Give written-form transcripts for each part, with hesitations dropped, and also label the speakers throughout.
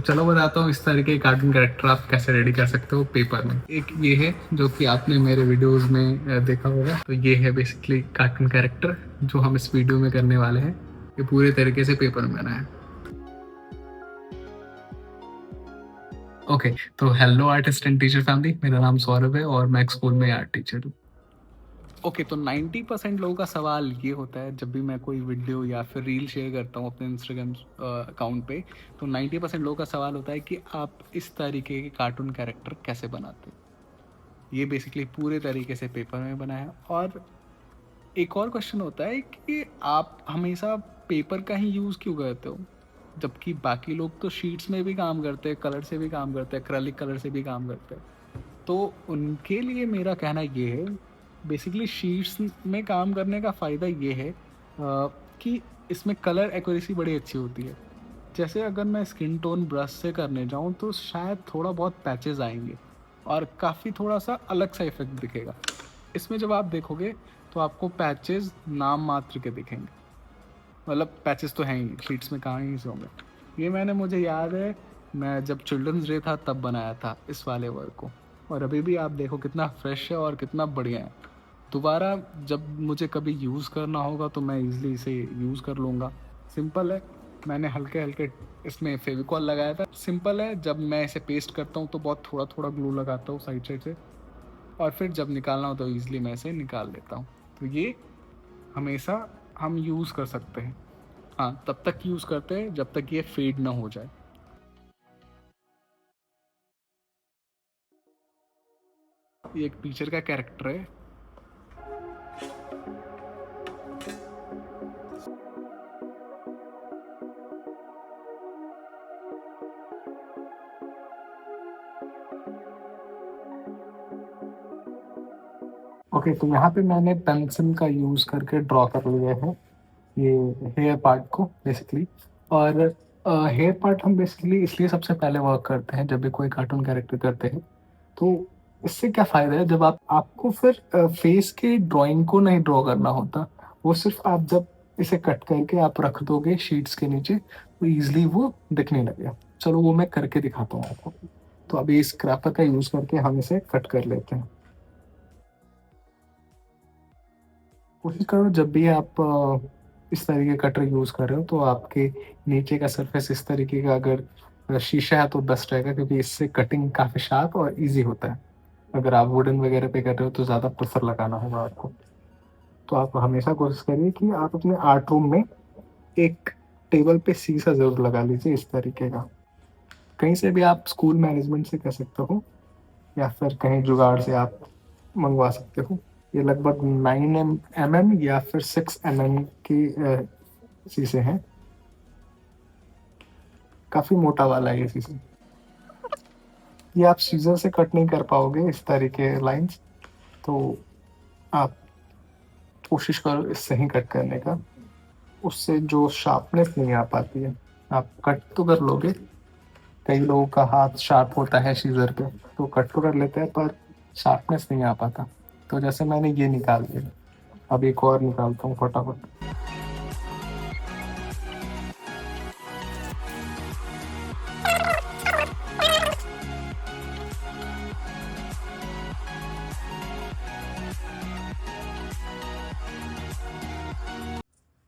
Speaker 1: चलो बताता हूँ इस तरीके के कार्टून कैरेक्टर आप कैसे रेडी कर सकते हो पेपर में। एक ये है जो कि आपने मेरे वीडियोस में देखा होगा। तो ये है बेसिकली कार्टून कैरेक्टर जो हम इस वीडियो में करने वाले हैं। ये पूरे तरीके से पेपर में बना है। ओके, तो hello artist and teacher family, मेरा नाम सौरभ है और मैं एक स्कूल में आर्ट टीचर हूँ। ओके, तो 90% लोगों का सवाल ये होता है जब भी मैं कोई वीडियो या फिर रील शेयर करता हूँ अपने इंस्टाग्राम अकाउंट पे, तो 90% लोगों का सवाल होता है कि आप इस तरीके के कार्टून कैरेक्टर कैसे बनाते हो। ये बेसिकली पूरे तरीके से पेपर में बना है। और एक और क्वेश्चन होता है कि आप हमेशा पेपर का ही यूज़ क्यों करते हो, जबकि बाकी लोग तो शीट्स में भी काम करते हैं, कलर से भी काम करते हैं, एक्रेलिक कलर से भी काम करते हैं। तो उनके लिए मेरा कहना ये है, बेसिकली शीट्स में काम करने का फ़ायदा ये है कि इसमें कलर एक्यूरेसी बड़ी अच्छी होती है। जैसे अगर मैं स्किन टोन ब्रश से करने जाऊँ तो शायद थोड़ा बहुत पैचेस आएंगे और काफ़ी थोड़ा सा अलग सा इफेक्ट दिखेगा। इसमें जब आप देखोगे तो आपको पैचेस नाम मात्र के दिखेंगे, मतलब पैचेस तो हैं ही, शीट्स में कहाँ ही से होंगे। ये मैंने मुझे याद है मैं जब चिल्ड्रंस डे था तब बनाया था इस वाले वर्क को, और अभी भी आप देखो कितना फ्रेश है और कितना बढ़िया है। दोबारा जब मुझे कभी यूज़ करना होगा तो मैं इजीली इसे यूज़ कर लूँगा। सिंपल है, मैंने हल्के हल्के इसमें फेविकॉल लगाया था। सिंपल है, जब मैं इसे पेस्ट करता हूँ तो बहुत थोड़ा थोड़ा ग्लू लगाता हूँ साइड साइड से, और फिर जब निकालना हो तो ईजिली मैं इसे निकाल लेता हूँ। तो ये हमेशा हम यूज़ कर सकते हैं। हाँ, तब तक यूज़ करते हैं जब तक ये फेड ना हो जाए। ये एक टीचर का कैरेक्टर है। ओके, तो यहाँ पे मैंने पेंसिल का यूज़ करके ड्रॉ कर लिया है ये हेयर पार्ट को बेसिकली। और हेयर पार्ट हम बेसिकली इसलिए सबसे पहले वर्क करते हैं जब भी कोई कार्टून कैरेक्टर करते हैं। तो इससे क्या फ़ायदा है, जब आपको फिर फेस के ड्राइंग को नहीं ड्रॉ करना होता। वो सिर्फ आप जब इसे कट करके आप रख दोगे शीट्स के नीचे तो ईजिली वो दिखने लगेगा। चलो वो मैं करके दिखाता हूँ आपको। तो अभी इस स्क्रैपर का यूज़ करके हम इसे कट कर लेते हैं। कोशिश करो जब भी आप इस तरीके का कटर यूज़ कर रहे हो तो आपके नीचे का सरफेस इस तरीके का अगर शीशा है तो बेस्ट रहेगा, क्योंकि इससे कटिंग काफ़ी शार्प और इजी होता है। अगर आप वुडन वगैरह पे कर रहे हो तो ज़्यादा प्रेशर लगाना होगा आपको। तो आप हमेशा कोशिश करिए कि आप अपने आर्ट रूम में एक टेबल पे शीशा ज़रूर लगा लीजिए इस तरीके का। कहीं से भी आप स्कूल मैनेजमेंट से कर सकते हो या फिर कहीं जुगाड़ से आप मंगवा सकते हो। ये लगभग 9 mm या फिर 6 mm की शीशे हैं। काफ़ी मोटा वाला है ये शीशा। ये आप सीजर से कट नहीं कर पाओगे इस तरीके लाइंस, तो आप कोशिश करो इससे ही कट करने का। उससे जो शार्पनेस नहीं आ पाती है। आप कट तो कर लोगे, कई लोगों का हाथ शार्प होता है सीजर पे तो कट तो कर लेते हैं पर शार्पनेस नहीं आ पाता। तो जैसे मैंने ये निकाल दिया, अब एक और निकालता हूँ फटाफट।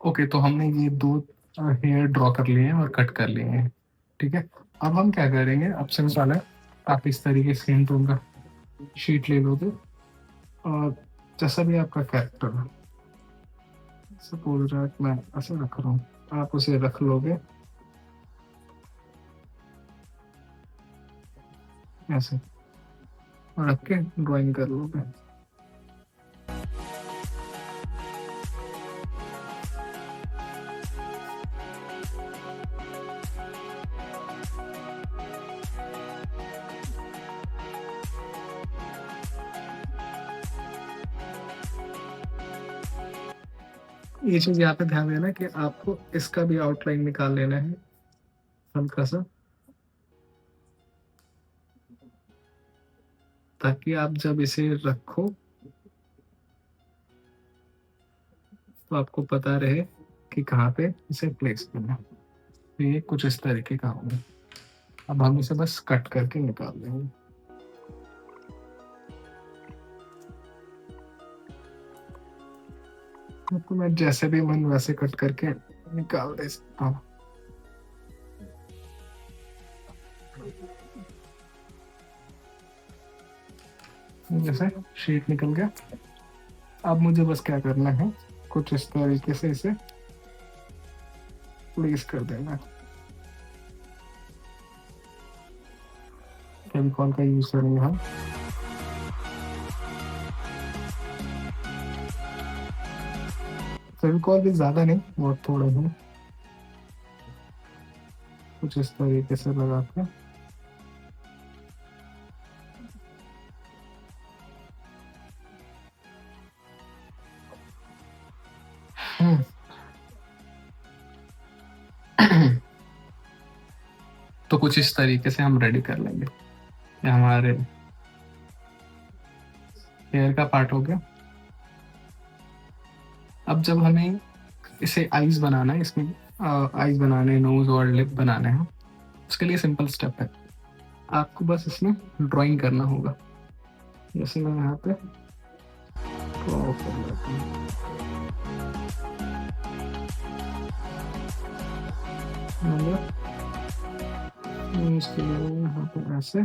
Speaker 1: ओके, तो हमने ये दो हेयर ड्रॉ कर लिए हैं और कट कर लिए हैं। ठीक है, अब हम क्या करेंगे, अब सिंपल है, आप इस तरीके से सेम टोन का शीट ले लोगे और जैसा भी आपका कैरेक्टर है, सपोज दैट मैं ऐसे रख रहा हूँ, आप उसे रख लोगे ऐसे और रख के ड्राइंग कर लोगे। ये चीज़ यहाँ पे ध्यान देना कि आपको इसका भी आउटलाइन निकाल लेना है हल्का सा, ताकि आप जब इसे रखो तो आपको पता रहे कि कहाँ पे इसे प्लेस करना है। तो ये कुछ इस तरीके का होगा। अब हम इसे बस कट करके निकाल देंगे। तो मैं जैसे भी मन वैसे कट करके निकाल दे सकता हूँ। जैसे शीट निकल गया। अब मुझे बस क्या करना है, कुछ इस तरीके से इसे प्लेस कर देना। फेविकॉल का यूज करेंगे हम। फेविकॉल भी ज्यादा नहीं, बहुत थोड़ा ही, कुछ इस तरीके से लगा के तो कुछ इस तरीके से हम रेडी कर लेंगे। ये हमारे हेयर का पार्ट हो गया। अब जब हमें इसे आईज बनाना है, इसमें आईज बनाने, नोज और लिप बनाने हैं, उसके लिए सिंपल स्टेप है। आपको बस इसमें ड्राइंग करना होगा। जैसे मैं यहाँ पे ड्रॉ कर लेता हूँ। इसके लिए यहाँ पे ऐसे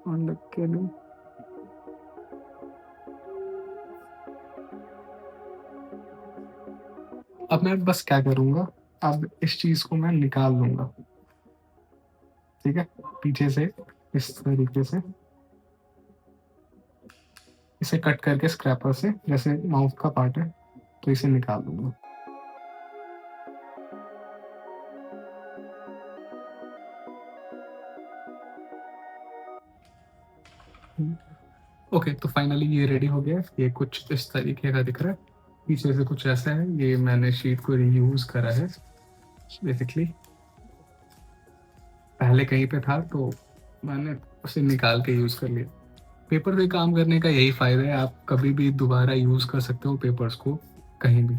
Speaker 1: और लिप के लिए अब मैं बस क्या करूँगा, अब इस चीज को मैं निकाल लूंगा। ठीक है, पीछे से इस तरीके से इसे कट करके स्क्रैपर से, जैसे माउथ का पार्ट है, तो इसे निकाल दूंगा। ओके, तो फाइनली ये रेडी हो गया। ये कुछ इस तरीके का दिख रहा है, पीछे से कुछ ऐसा है। ये मैंने शीट को रीयूज करा है बेसिकली, पहले कहीं पे था तो मैंने उसे निकाल के यूज कर लिया। पेपर पे काम करने का यही फायदा है, आप कभी भी दोबारा यूज कर सकते हो पेपर्स को कहीं भी।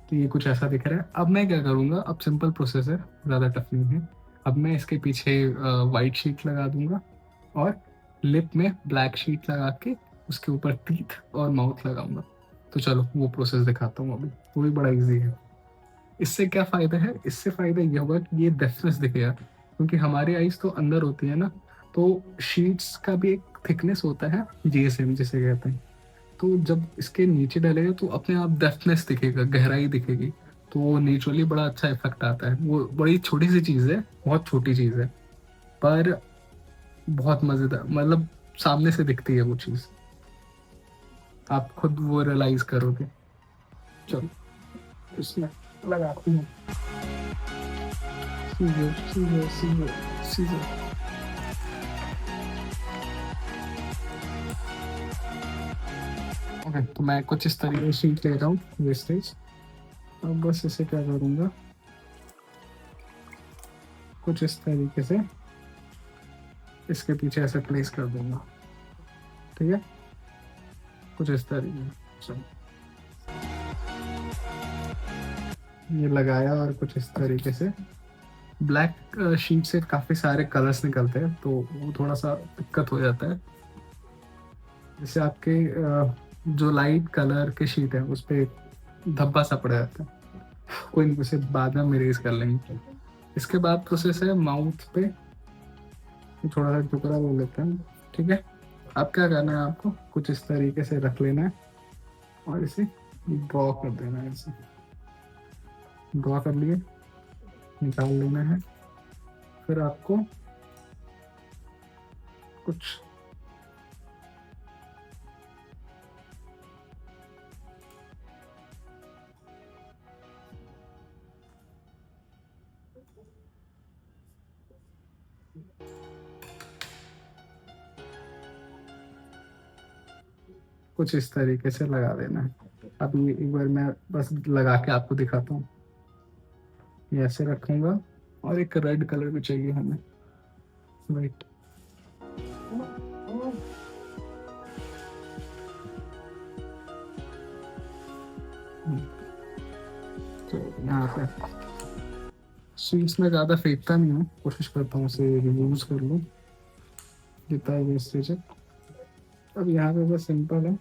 Speaker 1: तो ये कुछ ऐसा दिख रहा है। अब मैं क्या करूँगा, अब सिंपल प्रोसेस है, ज़्यादा टफ नहीं है। अब मैं इसके पीछे वाइट शीट लगा दूंगा और लिप में ब्लैक शीट लगा के उसके ऊपर टीथ और माउथ लगाऊंगा। तो चलो वो प्रोसेस दिखाता हूँ अभी, वो भी बड़ा इजी है। इससे क्या फ़ायदा है, इससे फ़ायदा ये होगा कि ये डेफ्नेस दिखेगा, क्योंकि हमारी आइज़ तो अंदर होती है ना, तो शीट्स का भी एक थिकनेस होता है, जीएसएम जिसे कहते हैं। तो जब इसके नीचे डालेगा तो अपने आप डेफ्नेस दिखेगा, गहराई दिखेगी, तो वो नेचुरली बड़ा अच्छा इफेक्ट आता है। वो बड़ी छोटी सी चीज़ है, बहुत छोटी चीज़ है, पर बहुत मज़ेदार, मतलब सामने से दिखती है वो चीज़, आप खुद वो रियलाइज करोगे। चलो इसमें लगाती हूँ। Scissor scissor scissor scissor. Okay, तो मैं कुछ इस तरीके से शीट ले रहा हूँ वेस्टेज। अब बस इसे क्या करूँगा, कुछ इस तरीके से इसके पीछे ऐसे प्लेस कर दूंगा। ठीक है, कुछ इस तरीके से ये लगाया, और कुछ इस तरीके से ब्लैक शीट से काफ़ी सारे कलर्स निकलते हैं, तो वो थोड़ा सा दिक्कत हो जाता है। जैसे आपके जो लाइट कलर के शीट है उस पर धब्बा सा पड़ जाता है, कोई नहीं, उसे बाद में हम इरेज कर लेंगे। इसके बाद प्रोसेस है माउथ पे थोड़ा सा टुकड़ा ले लेते हैं। ठीक है, अब क्या करना है, आपको कुछ इस तरीके से रख लेना है और इसे ड्रॉ कर देना है। इसे ड्रॉ कर लिए, निकाल लेना है। फिर आपको कुछ कुछ इस तरीके से लगा देना है। अभी एक बार मैं बस लगा के आपको दिखाता हूँ। ये ऐसे रखूंगा, और एक रेड कलर भी चाहिए हमें, राइट। तो यहाँ पे शीट्स में ज़्यादा फेंकता नहीं हूँ, कोशिश करता हूँ उसे रियूज कर लूँ जितना वेस्टेज है। अब यहाँ पे बस सिंपल है,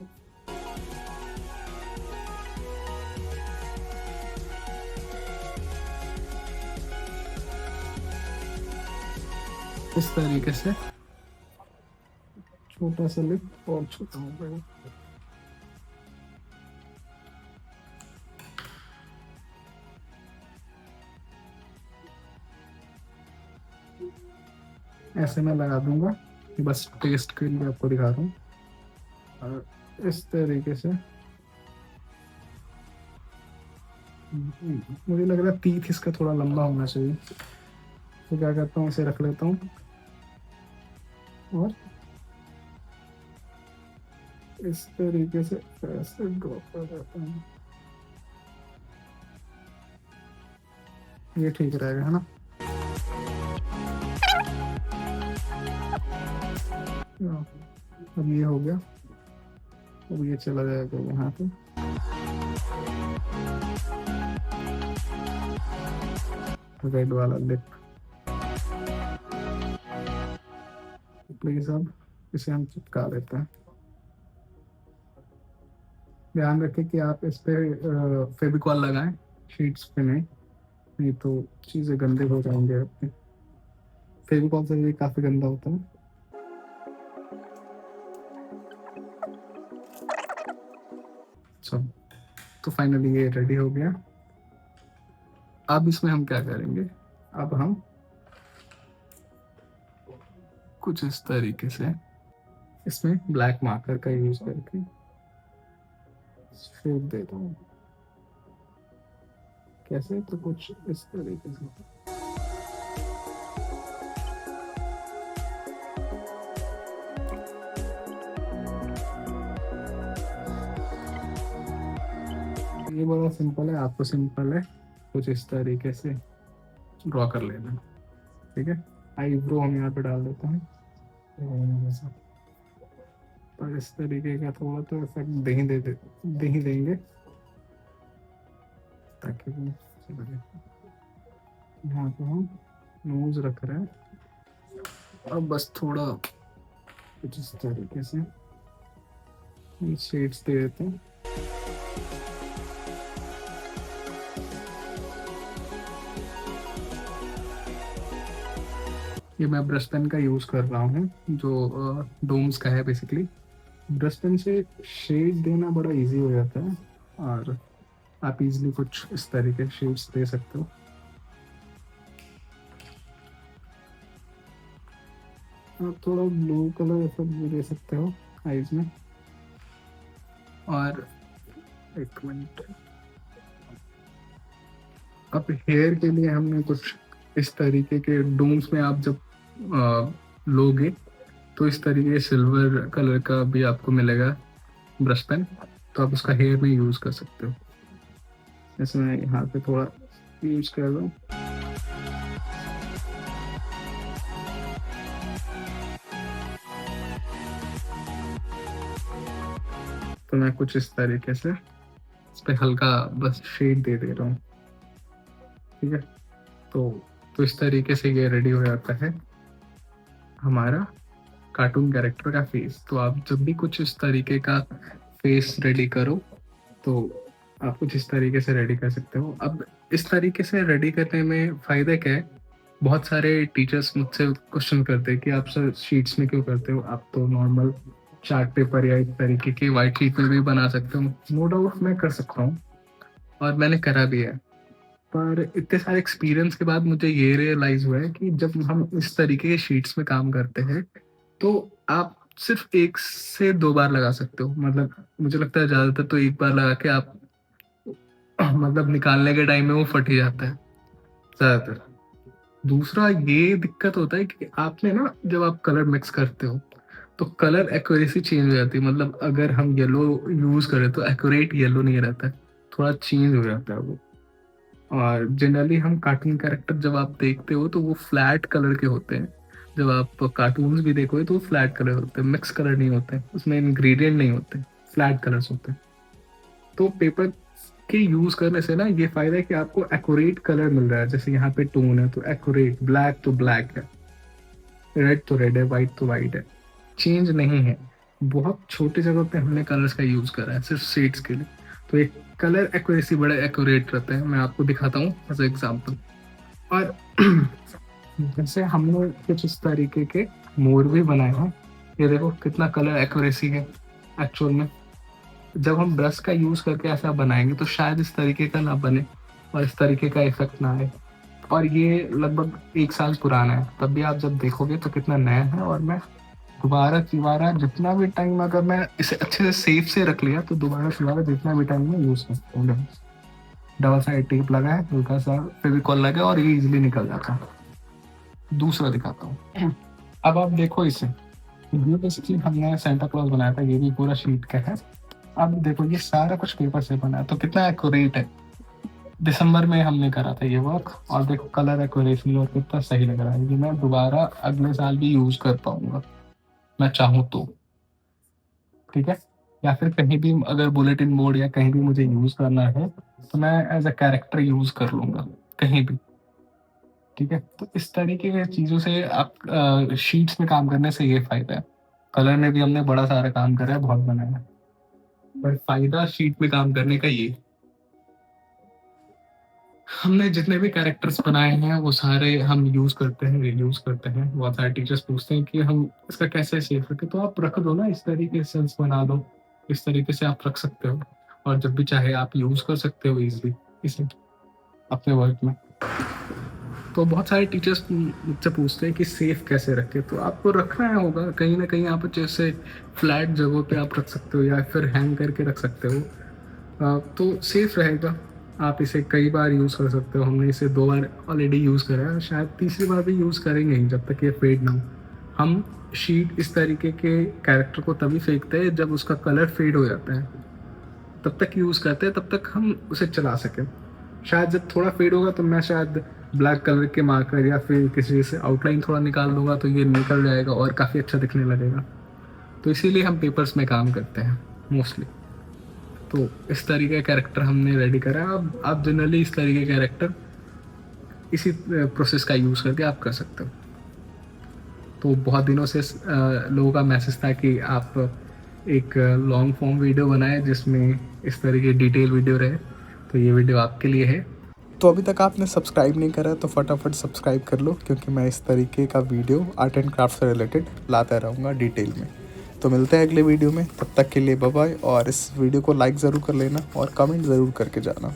Speaker 1: इस तरीके से छोटा सा लिप और छोटा हो गया। ऐसे मैं लगा दूंगा, बस टेस्ट के लिए आपको दिखा रहा हूँ। और इस तरीके से मुझे लग रहा है टीथ इसका थोड़ा लंबा होना चाहिए, तो क्या करता हूँ इसे रख लेता हूँ और इस तरीके से ऐसे ड्रॉप कर देता हूँ। ये ठीक रहेगा, है ना? अब ये हो गया, अब ये चला जाएगा यहाँ पे। रेड वाला लिप प्लीज, अब इसे हम चिपका लेते हैं। ध्यान रखें कि आप इस पे फेविकॉल लगाएं, शीट्स पे नहीं तो चीज़ें गंदे हो जाएंगे आपके। फेविकॉल से ये काफ़ी गंदा होता है। तो फाइनली ये रेडी हो गया। अब इसमें हम क्या करेंगे, अब हम कुछ इस तरीके से इसमें ब्लैक मार्कर का यूज करके शेप देता हूँ। कैसे, तो कुछ इस तरीके से। ये बड़ा सिंपल है, आपको सिंपल है, कुछ इस तरीके से ड्रॉ कर लेना, ठीक है। आईब्रो हम यहाँ पे डाल देते हैं और इस तरीके का थोड़ा तो इफेक्ट दे ही देंगे ताकि वो यहाँ पे हम नोज रख रहे हैं। अब बस थोड़ा कुछ इस तरीके से शेड्स दे देते हैं। ये मैं ब्रश पेन का यूज़ कर रहा हूँ जो डोम्स का है बेसिकली। ब्रश पेन से शेड देना बड़ा इजी हो जाता है और आप इजीली कुछ इस तरीके शेड्स दे सकते हो। आप थोड़ा ब्लू कलर ऐसा भी दे सकते हो आईज में। और एक मिनट, अब हेयर के लिए हमने कुछ इस तरीके के डोम्स में आप जब लोगे तो इस तरीके सिल्वर कलर का भी आपको मिलेगा ब्रश पेन, तो आप उसका हेयर में यूज कर सकते हो। जैसे मैं यहाँ पे थोड़ा यूज कर रहा हूँ। तो मैं कुछ इस तरीके से इस पे हल्का बस शेड दे रहा हूँ, ठीक है। तो इस तरीके से ये रेडी हो जाता है हमारा कार्टून कैरेक्टर का फेस। तो आप जब भी कुछ इस तरीके का फेस रेडी करो तो आप कुछ इस तरीके से रेडी कर सकते हो। अब इस तरीके से रेडी करने में फ़ायदा क्या है, बहुत सारे टीचर्स मुझसे क्वेश्चन करते हैं कि आप सर शीट्स में क्यों करते हो, आप तो नॉर्मल चार्ट पेपर या इस तरीके के वाइट शीट में भी बना सकते हो। नो डाउट मैं कर सकता हूँ और मैंने करा भी है, पर इतने सारे एक्सपीरियंस के बाद मुझे ये रियलाइज़ हुआ है कि जब हम इस तरीके के शीट्स में काम करते हैं तो आप सिर्फ 1 से 2 बार लगा सकते हो। मतलब मुझे लगता है ज़्यादातर तो 1 बार लगा के आप मतलब निकालने के टाइम में वो फट ही जाता है ज़्यादातर। दूसरा ये दिक्कत होता है कि आपने ना जब आप कलर मिक्स करते हो तो कलर एक्यूरेसी चेंज हो जाती है। मतलब अगर हम येलो यूज़ करें तो एक्यूरेट येलो नहीं रहता है, थोड़ा चेंज हो जाता है वो। और जनरली हम कार्टून कैरेक्टर जब आप देखते हो तो वो फ्लैट कलर के होते हैं। जब आप कार्टून्स भी देखोगे तो वो फ्लैट कलर होते हैं, मिक्स कलर नहीं होते, उसमें इंग्रेडिएंट नहीं होते, फ्लैट कलर्स होते हैं। तो पेपर के यूज़ करने से ना ये फ़ायदा है कि आपको एक्यूरेट कलर मिल रहा है। जैसे यहाँ पे टोन है तो एक्यूरेट, ब्लैक तो ब्लैक है, रेड तो रेड है, वाइट तो वाइट है, चेंज नहीं है। बहुत छोटे जगह पे हमने कलर्स का यूज़ करा है सिर्फ शेड्स के लिए, तो एक कलर एक्यूरेसी बड़ा एक्यूरेट रहता है। मैं आपको दिखाता हूँ एज एग्जाम्पल। और जैसे हमने कुछ इस तरीके के मोर भी बनाए हैं, ये देखो कितना कलर एक्यूरेसी है एक्चुअल में। जब हम ब्रश का यूज़ करके ऐसा बनाएंगे तो शायद इस तरीके का ना बने और इस तरीके का इफेक्ट ना आए। और ये लगभग 1 साल पुराना है, तब भी आप जब देखोगे तो कितना नया है। और मैं दोबारा जितना भी टाइम अगर मैं इसे अच्छे से सेफ से रख लिया तो दोबारा जितना भी टाइम मैं यूज़ कर सकूँगा। डबल साइड टेप लगा है, हल्का सा फेविकॉल लगा और ये इजीली निकल जाता है। दूसरा दिखाता हूँ। अब आप देखो इसे, ये बेसिकली हमने सेंटा क्लॉज बनाया था, ये भी पूरा शीट का है। अब देखो ये सारा कुछ पेपर से बना है, तो कितना एक्यूरेट है। दिसंबर में हमने करा था ये वर्क और देखो कलर एक्यूरेसी और कितना सही लग रहा है। ये मैं दोबारा अगले साल भी यूज़ कर पाऊंगा मैं चाहूँ तो, ठीक है। या फिर कहीं भी अगर बुलेटिन बोर्ड या कहीं भी मुझे यूज़ करना है तो मैं एज अ कैरेक्टर यूज़ कर लूँगा कहीं भी, ठीक है। तो इस तरीके की चीज़ों से आप शीट्स में काम करने से ये फ़ायदा है। कलर में भी हमने बड़ा सारा काम करा है, बहुत बनाया है, पर फ़ायदा शीट में काम करने का ये। हमने जितने भी कैरेक्टर्स बनाए हैं वो सारे हम यूज़ करते हैं, रीयूज़ करते हैं। बहुत सारे टीचर्स पूछते हैं कि हम इसका कैसे सेव रखें, तो आप रख दो ना, इस तरीके से सेल्स बना दो, इस तरीके से आप रख सकते हो और जब भी चाहे आप यूज़ कर सकते हो ईज़िली इसे अपने वर्क में। तो बहुत सारे टीचर्स मुझसे पूछते हैं कि सेफ कैसे रखें, तो आपको रखना है होगा कहीं ना कहीं। आप जैसे फ्लैट जगहों पे आप रख सकते हो या फिर हैंग करके रख सकते हो, तो सेफ रहेगा। आप इसे कई बार यूज़ कर सकते हो। हमने इसे 2 बार ऑलरेडी यूज़ करा है, शायद तीसरी बार भी यूज़ करेंगे ही जब तक ये फेड ना हो। हम शीट इस तरीके के कैरेक्टर को तभी फेंकते हैं जब उसका कलर फेड हो जाता है, तब तक यूज़ करते हैं, तब तक हम उसे चला सकें। शायद जब थोड़ा फेड होगा तो मैं शायद ब्लैक कलर के मार्कर या फिर किसी से आउटलाइन थोड़ा निकाल दूंगा तो ये निकल जाएगा और काफ़ी अच्छा दिखने लगेगा। तो इसीलिए हम पेपर्स में काम करते हैं मोस्टली। तो इस तरीके का कैरेक्टर हमने रेडी करा है। अब आप जनरली इस तरीके का कैरेक्टर इसी प्रोसेस का यूज़ करके आप कर सकते हो। तो बहुत दिनों से लोगों का मैसेज था कि आप एक लॉन्ग फॉर्म वीडियो बनाए जिसमें इस तरह की डिटेल वीडियो रहे, तो ये वीडियो आपके लिए है।
Speaker 2: तो अभी तक आपने सब्सक्राइब नहीं करा तो फटाफट सब्सक्राइब कर लो, क्योंकि मैं इस तरीके का वीडियो आर्ट एंड क्राफ्ट से रिलेटेड लाता रहूँगा डिटेल में। तो मिलते हैं अगले वीडियो में, तब तक के लिए बाय बाय। और इस वीडियो को लाइक ज़रूर कर लेना और कमेंट ज़रूर करके जाना।